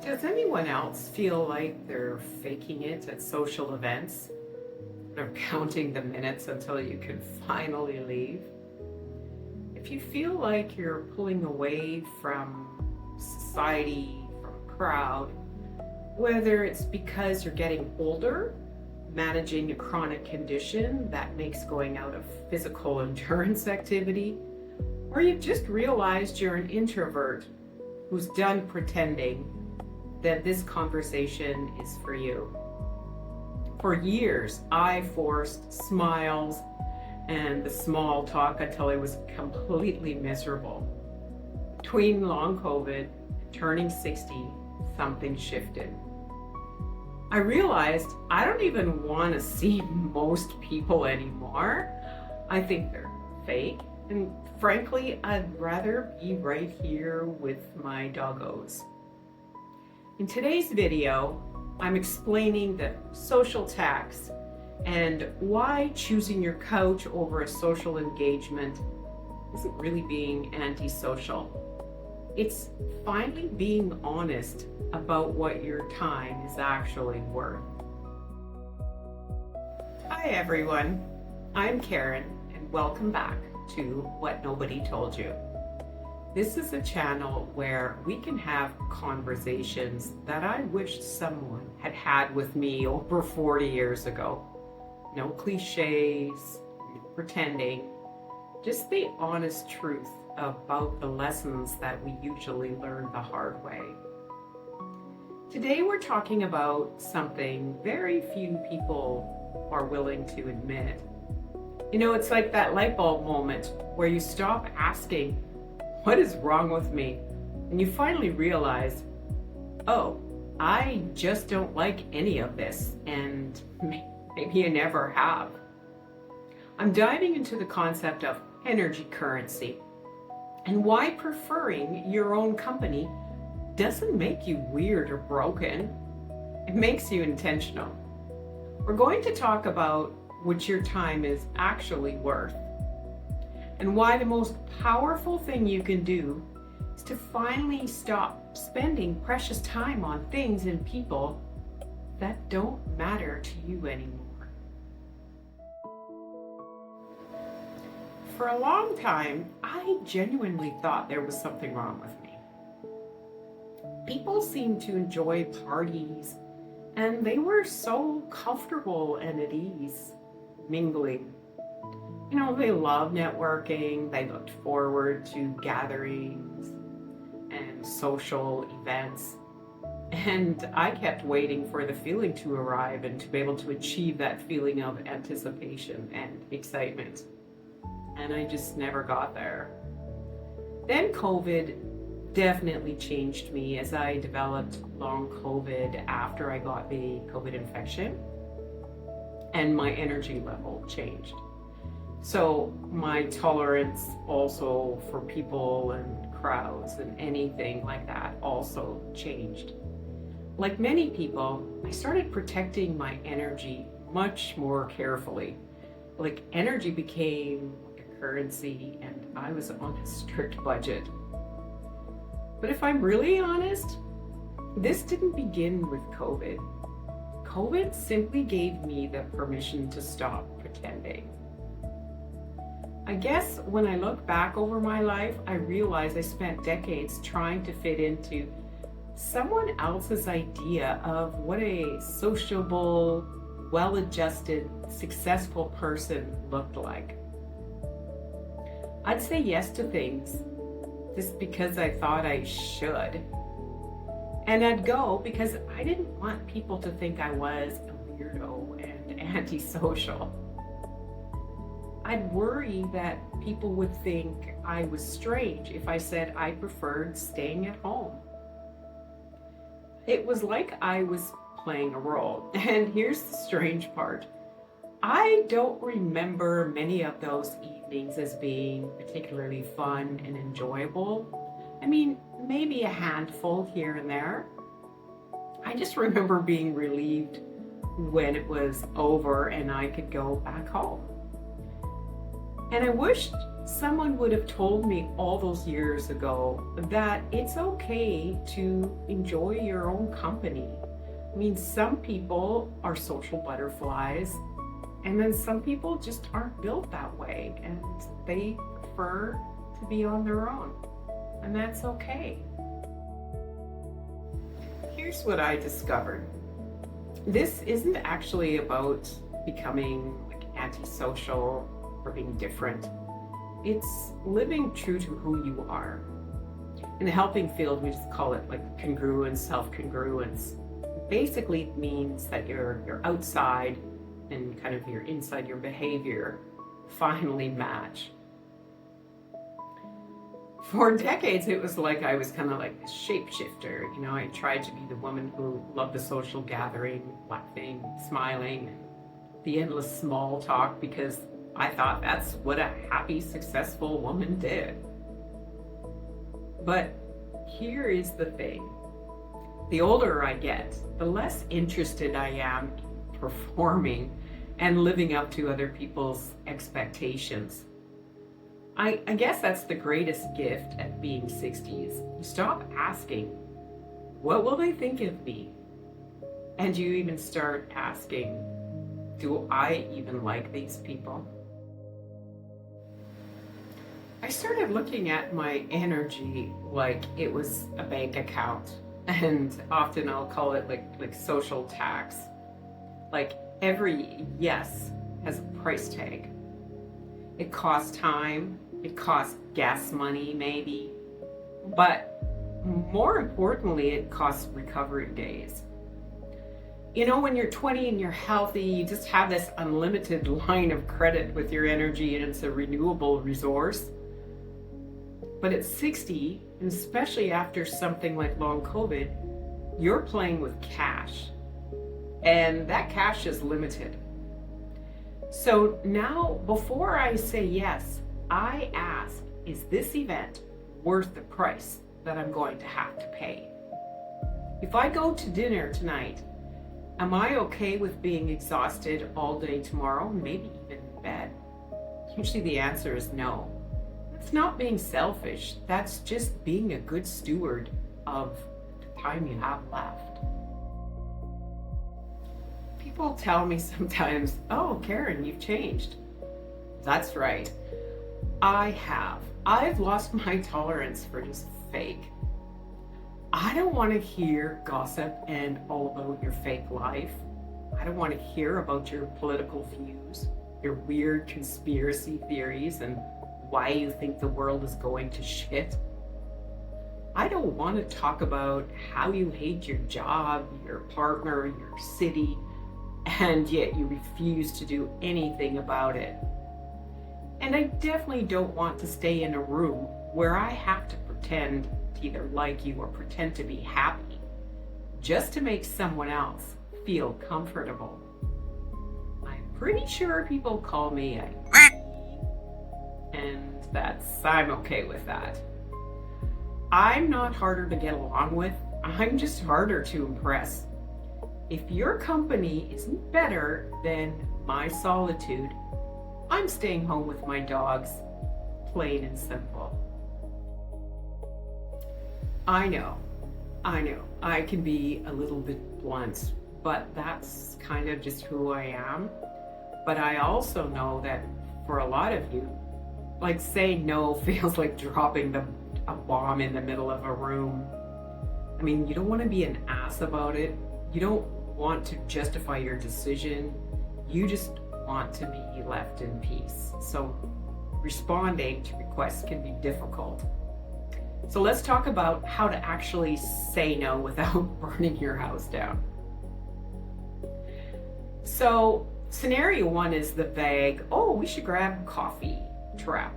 Does anyone else feel like they're faking it at social events? They're counting the minutes until you can finally leave? If you feel like you're pulling away from society, from a crowd, whether it's because you're getting older, managing a chronic condition that makes going out of physical endurance activity, or you've just realized you're an introvert who's done pretending, then this conversation is for you. For years, I forced smiles and the small talk until I was completely miserable. Between long COVID and turning 60, something shifted. I realized I don't even want to see most people anymore. I think they're fake. And frankly, I'd rather be right here with my doggos. In today's video, I'm explaining the social tax and why choosing your couch over a social engagement isn't really being antisocial. It's finally being honest about what your time is actually worth. Hi everyone, I'm Karen and welcome back to What Nobody Told You. This is a channel where we can have conversations that I wish someone had had with me over 40 years ago. No cliches, no pretending, just the honest truth about the lessons that we usually learn the hard way. Today we're talking about something very few people are willing to admit. You know, it's like that light bulb moment where you stop asking, what is wrong with me? And you finally realize, oh, I just don't like any of this, and maybe you never have. I'm diving into the concept of energy currency and why preferring your own company doesn't make you weird or broken. It makes you intentional. We're going to talk about what your time is actually worth, and why the most powerful thing you can do is to finally stop spending precious time on things and people that don't matter to you anymore. For a long time, I genuinely thought there was something wrong with me. People seemed to enjoy parties, and they were so comfortable and at ease mingling. You know, they loved networking, they looked forward to gatherings and social events. And I kept waiting for the feeling to arrive and to be able to achieve that feeling of anticipation and excitement. And I just never got there. Then COVID definitely changed me as I developed long COVID after I got the COVID infection, and my energy level changed. So my tolerance also for people and crowds and anything like that also changed. Like many people, I started protecting my energy much more carefully. Like energy became like a currency and I was on a strict budget. But if I'm really honest, this didn't begin with COVID. COVID simply gave me the permission to stop pretending. I guess when I look back over my life, I realize I spent decades trying to fit into someone else's idea of what a sociable, well-adjusted, successful person looked like. I'd say yes to things just because I thought I should. And I'd go because I didn't want people to think I was a weirdo and antisocial. I'd worry that people would think I was strange if I said I preferred staying at home. It was like I was playing a role. And here's the strange part. I don't remember many of those evenings as being particularly fun and enjoyable. I mean, maybe a handful here and there. I just remember being relieved when it was over and I could go back home. And I wished someone would have told me all those years ago that it's okay to enjoy your own company. I mean, some people are social butterflies, and then some people just aren't built that way, and they prefer to be on their own, and that's okay. Here's what I discovered. This isn't actually about becoming like antisocial or being different. It's living true to who you are. In the helping field, we just call it like congruence, self-congruence. Basically, it means that your outside and kind of your inside, your behavior finally match. For decades, it was like I was kind of like a shapeshifter. You know, I tried to be the woman who loved the social gathering, laughing, smiling, and the endless small talk, because I thought that's what a happy, successful woman did. But here is the thing. The older I get, the less interested I am in performing and living up to other people's expectations. I guess that's the greatest gift at being 60s. You stop asking, what will they think of me? And you even start asking, do I even like these people? I started looking at my energy like it was a bank account, and often I'll call it like social tax. Like every yes has a price tag. It costs time, it costs gas money maybe, but more importantly, it costs recovery days. You know, when you're 20 and you're healthy, you just have this unlimited line of credit with your energy, and it's a renewable resource. But at 60, and especially after something like long COVID, you're playing with cash, and that cash is limited. So now, before I say yes, I ask, is this event worth the price that I'm going to have to pay? If I go to dinner tonight, am I okay with being exhausted all day tomorrow, maybe even in bed? Usually the answer is no. That's not being selfish. That's just being a good steward of the time you have left. People tell me sometimes, oh, Karen, you've changed. That's right. I have. I've lost my tolerance for just fake. I don't want to hear gossip and all about your fake life. I don't want to hear about your political views, your weird conspiracy theories, and why you think the world is going to shit. I don't want to talk about how you hate your job, your partner, your city, and yet you refuse to do anything about it. And I definitely don't want to stay in a room where I have to pretend to either like you or pretend to be happy just to make someone else feel comfortable. I'm pretty sure people call me a and I'm okay with that. I'm not harder to get along with, I'm just harder to impress. If your company isn't better than my solitude, I'm staying home with my dogs, plain and simple. I know, I can be a little bit blunt, but that's kind of just who I am. But I also know that for a lot of you, like saying no feels like dropping a bomb in the middle of a room. I mean, you don't want to be an ass about it. You don't want to justify your decision. You just want to be left in peace. So responding to requests can be difficult. So let's talk about how to actually say no without burning your house down. So scenario one is the vague, oh, we should grab coffee trap.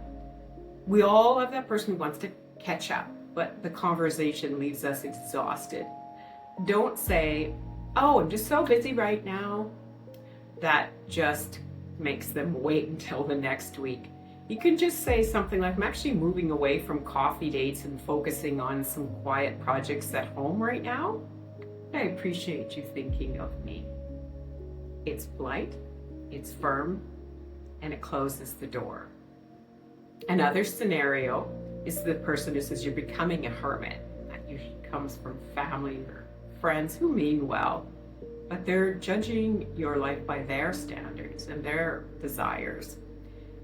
We all have that person who wants to catch up, but the conversation leaves us exhausted. Don't say, oh, I'm just so busy right now. That just makes them wait until the next week. You can just say something like, I'm actually moving away from coffee dates and focusing on some quiet projects at home right now. I appreciate you thinking of me. It's polite, it's firm, and it closes the door. Another scenario is the person who says you're becoming a hermit. That usually comes from family or friends who mean well, but they're judging your life by their standards and their desires.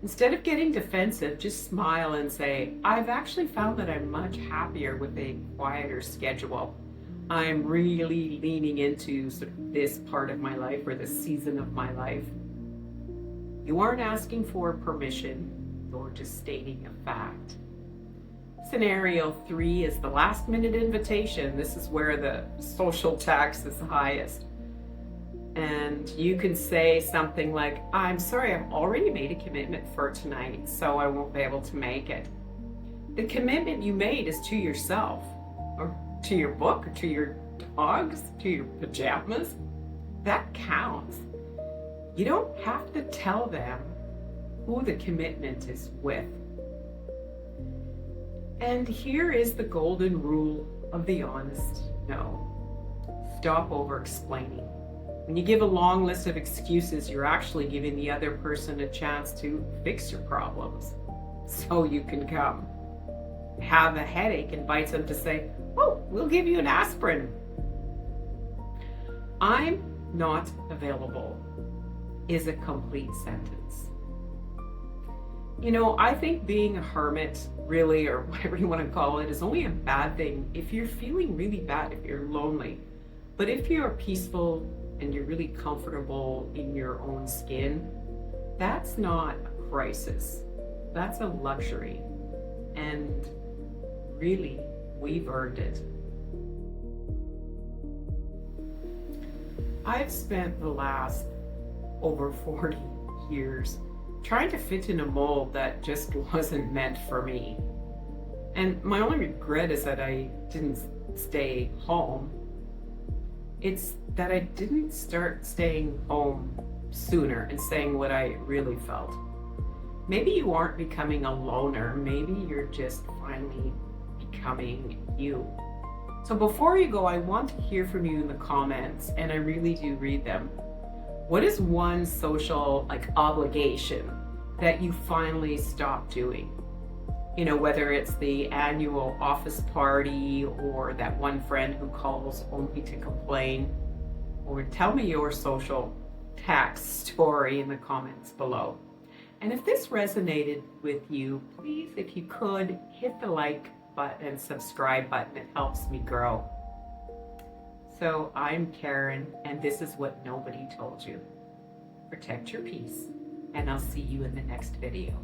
Instead of getting defensive, just smile and say, I've actually found that I'm much happier with a quieter schedule. I'm really leaning into sort of this part of my life or this season of my life. You aren't asking for permission, you're just stating a fact. Scenario 3 is the last minute invitation. This is where the social tax is highest. And you can say something like, I'm sorry, I've already made a commitment for tonight, so I won't be able to make it. The commitment you made is to yourself, or to your book, or to your dogs, to your pajamas. That counts. You don't have to tell them who the commitment is with. And here is the golden rule of the honest no. Stop over-explaining. When you give a long list of excuses, you're actually giving the other person a chance to fix your problems so you can come. Have a headache invites them to say, oh, we'll give you an aspirin. I'm not available is a complete sentence. You know, I think being a hermit, really, or whatever you want to call it, is only a bad thing if you're feeling really bad, if you're lonely. But if you're peaceful and you're really comfortable in your own skin, that's not a crisis. That's a luxury. And really, we've earned it. I've spent the last over 40 years trying to fit in a mold that just wasn't meant for me. And my only regret is that I didn't stay home. It's that I didn't start staying home sooner and saying what I really felt. Maybe you aren't becoming a loner, maybe you're just finally becoming you. So before you go, I want to hear from you in the comments, and I really do read them. What is one social obligation that you finally stopped doing? You know, whether it's the annual office party or that one friend who calls only to complain, or tell me your social tax story in the comments below. And if this resonated with you, please, if you could, hit the like button and subscribe button. It helps me grow. So I'm Karen, and this is what nobody told you. Protect your peace, and I'll see you in the next video.